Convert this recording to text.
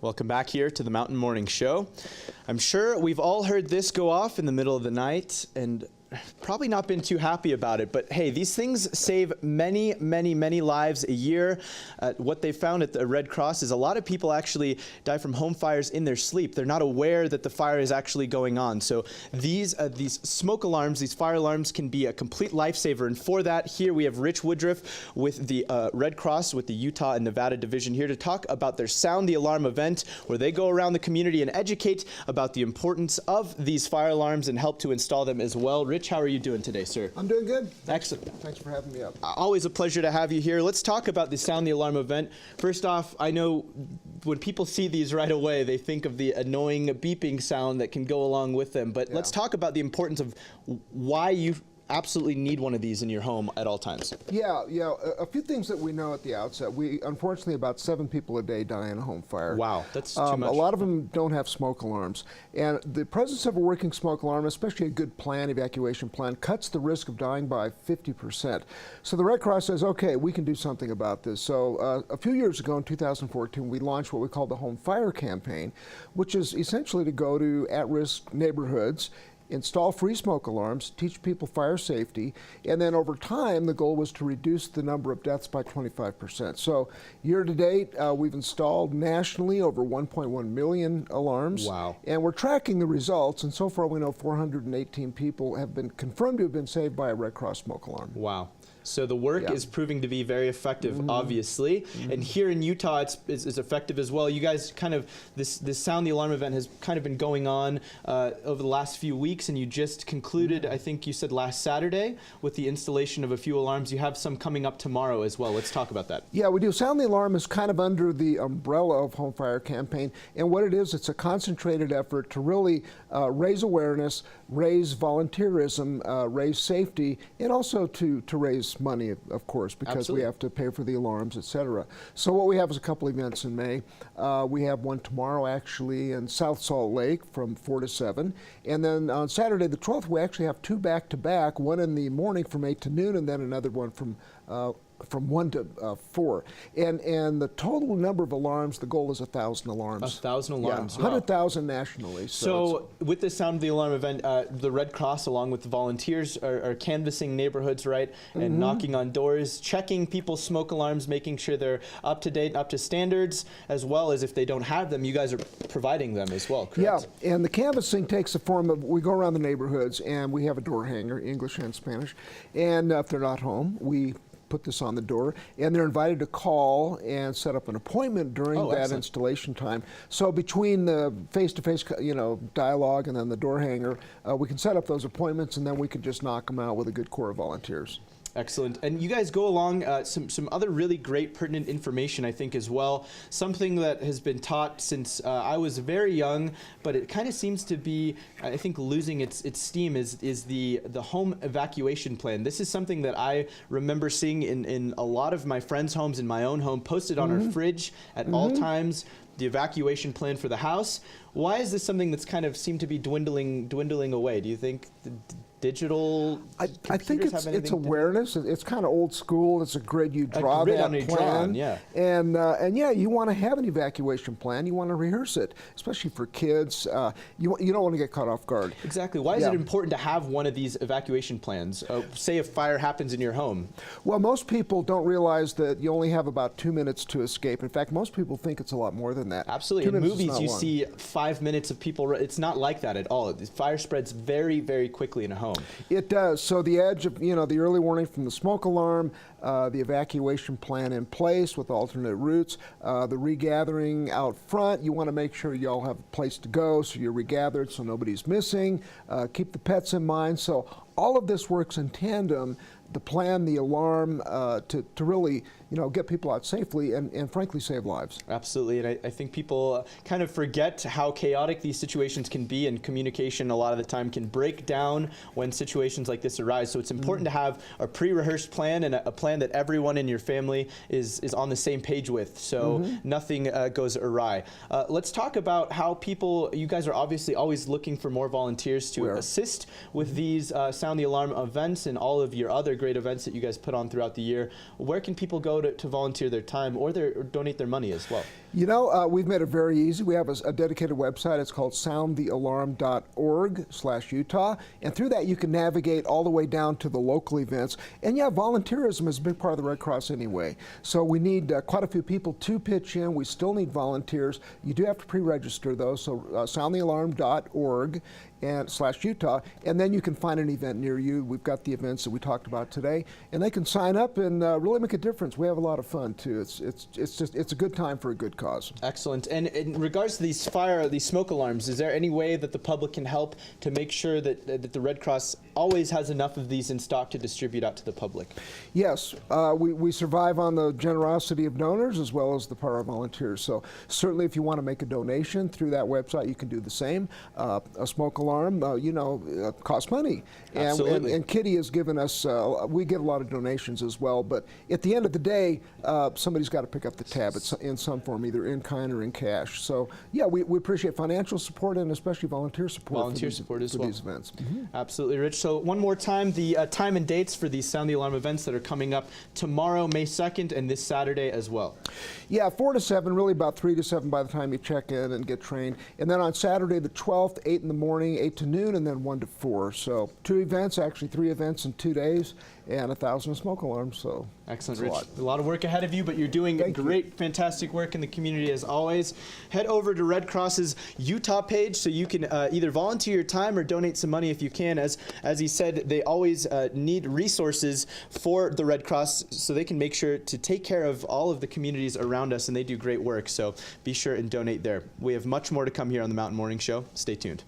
Welcome back here to the Mountain Morning Show. I'm sure we've all heard this go off in the middle of the night and probably not been too happy about it, but hey, these things save many, many, many lives a year. What they found at the Red Cross is a lot of people actually die from home fires in their sleep. They're not aware that the fire is actually going on. So these smoke alarms, these fire alarms can be a complete lifesaver. And for that, here we have Rich Woodruff with the Red Cross with the Utah and Nevada division here to talk about their Sound the Alarm event, where they go around the community and educate about the importance of these fire alarms and help to install them as well. Rich, how are you doing today, sir? I'm doing good. Excellent. Thanks for having me up. Always a pleasure to have you here. Let's talk about the Sound the Alarm event. First off, I know when people see these right away, they think of the annoying beeping sound that can go along with them. But let's talk about the importance of why you absolutely need one of these in your home at all times. Yeah, a few things that we know at the outset. Unfortunately, about 7 people a day die in a home fire. Wow, that's too much. A lot of them don't have smoke alarms. And the presence of a working smoke alarm, especially a good plan, evacuation plan, cuts the risk of dying by 50%. So the Red Cross says, okay, we can do something about this. So a few years ago in 2014, we launched what we call the Home Fire Campaign, which is essentially to go to at-risk neighborhoods, install free smoke alarms, teach people fire safety, and then over time the goal was to reduce the number of deaths by 25%. So year to date we've installed nationally over 1.1 million alarms. Wow. And we're tracking the results, and so far we know 418 people have been confirmed to have been saved by a Red Cross smoke alarm. Wow. So the work is proving to be very effective, obviously. And here in Utah, it's effective as well. You guys kind of, this Sound the Alarm event has kind of been going on over the last few weeks, and you just concluded, I think you said last Saturday, with the installation of a few alarms. You have some coming up tomorrow as well. Let's talk about that. Yeah, we do. Sound the Alarm is kind of under the umbrella of Home Fire Campaign, and what it is, it's a concentrated effort to really raise awareness, raise volunteerism, raise safety, and also to raise money, of course, because we have to pay for the alarms, etc. So what we have is a couple events in May. We have one tomorrow, actually, in South Salt Lake from 4 to 7. And then on Saturday the 12th, we actually have 2 back-to-back, one in the morning from 8 to noon, and then another one from 1 to 4. And the total number of alarms, the goal is 1,000 alarms. 1,000 alarms. Yeah, 100,000 nationally. So with the Sound of the Alarm event, the Red Cross, along with the volunteers, are canvassing neighborhoods, right? And knocking on doors, checking people's smoke alarms, making sure they're up to date, up to standards, as well as if they don't have them, you guys are providing them as well, correct? Yeah, and the canvassing takes the form of, we go around the neighborhoods and we have a door hanger, English and Spanish, and if they're not home, we put this on the door, and they're invited to call and set up an appointment during that installation time. So between the face-to-face, dialogue and then the door hanger, we can set up those appointments, and then we can just knock them out with a good core of volunteers. Excellent. And you guys go along some other really great pertinent information, I think, as well. Something that has been taught since I was very young, but it kind of seems to be, I think, losing its steam is the home evacuation plan. This is something that I remember seeing in a lot of my friends' homes, in my own home, posted on our fridge at all times. The evacuation plan for the house. Why is this something that's kind of seemed to be dwindling away? Do you think digital I think it's awareness. It's kind of old school. It's a grid. You draw that plan. And yeah, you want to have an evacuation plan. You want to rehearse it, especially for kids. You don't want to get caught off guard. Exactly. Why is it important to have one of these evacuation plans? Say if fire happens in your home. Well, most people don't realize that you only have about 2 minutes to escape. In fact, most people think it's a lot more than that. Absolutely. In movies, you see 5 minutes of people. It's not like that at all. The fire spreads very, very quickly in a home. It does. So the edge of, the early warning from the smoke alarm, the evacuation plan in place with alternate routes, the regathering out front. You want to make sure you all have a place to go, so you're regathered so nobody's missing. Keep the pets in mind. So all of this works in tandem. The plan, the alarm, to really, get people out safely and frankly save lives. Absolutely, and I think people kind of forget how chaotic these situations can be, and communication a lot of the time can break down when situations like this arise. So it's important to have a pre-rehearsed plan and a plan that everyone in your family is on the same page with, so nothing goes awry. Let's talk about how you guys are obviously always looking for more volunteers to assist with these Sound the Alarm events and all of your other great events that you guys put on throughout the year. Where can people go to volunteer their time or donate their money as well? You know, we've made it very easy. We have a dedicated website. It's called soundthealarm.org/Utah. And through that, you can navigate all the way down to the local events. And yeah, volunteerism is a big part of the Red Cross anyway. So we need quite a few people to pitch in. We still need volunteers. You do have to pre-register though. So soundthealarm.org /Utah, and then you can find an event near you. We've got the events that we talked about today, and they can sign up and really make a difference. We have a lot of fun too. It's a good time for a good cause. Excellent. And in regards to these smoke alarms, is there any way that the public can help to make sure that the Red Cross always has enough of these in stock to distribute out to the public? Yes, we survive on the generosity of donors as well as the power of volunteers. So certainly, if you want to make a donation through that website, you can do the same. A smoke alarm, costs money. And Kitty has given us, we get a lot of donations as well, but at the end of the day, somebody's got to pick up the tab in some form, either in kind or in cash. So yeah, we appreciate financial support and especially volunteer support for these events. Mm-hmm. Absolutely, Rich. So one more time, the time and dates for these Sound the Alarm events that are coming up tomorrow, May 2nd, and this Saturday as well. Yeah, 4 to 7, really about 3 to 7 by the time you check in and get trained. And then on Saturday the 12th, 8 in the morning, 8 to noon, and then 1 to 4. So 2 events, actually 3 events in 2 days, and 1,000 smoke alarms. So excellent, Rich. A lot of work ahead of you, but you're doing great, fantastic work in the community as always. Head over to Red Cross's Utah page so you can either volunteer your time or donate some money if you can. As he said, they always need resources for the Red Cross so they can make sure to take care of all of the communities around us, and they do great work. So be sure and donate there. We have much more to come here on the Mountain Morning Show. Stay tuned.